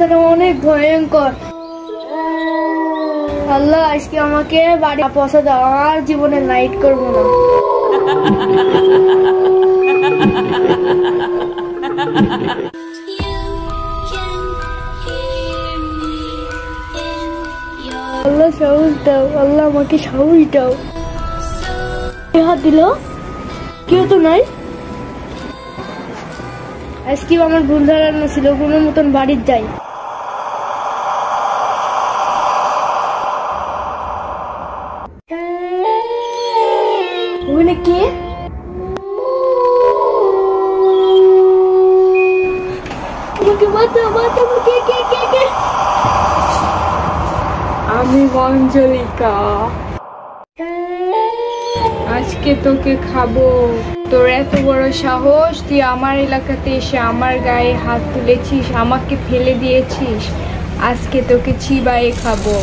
অবস্থাটা অনেক ভয়ঙ্কর। আল্লাহ আজকে আমাকে বাড়ি পৌঁছে দাও, আর জীবনে নাইট করবো না। আল্লাহ সাহস দাও, আল্লাহ আমাকে সাহস দাও। হাত দিল, কেউ তো নাই। আজকে আমার ভুল ধারণা ছিল, কোনো মতন বাড়ির যাই। ওখানে কে? আমি অঞ্জলিকা, আজকে তোকে খাবো। তোর এত বড় সাহস, তুই আমার এলাকাতে এসে আমার গায়ে হাত তুলেছিস, আমাকে ফেলে দিয়েছিস। আজকে তোকে চিবায়ে খাবো।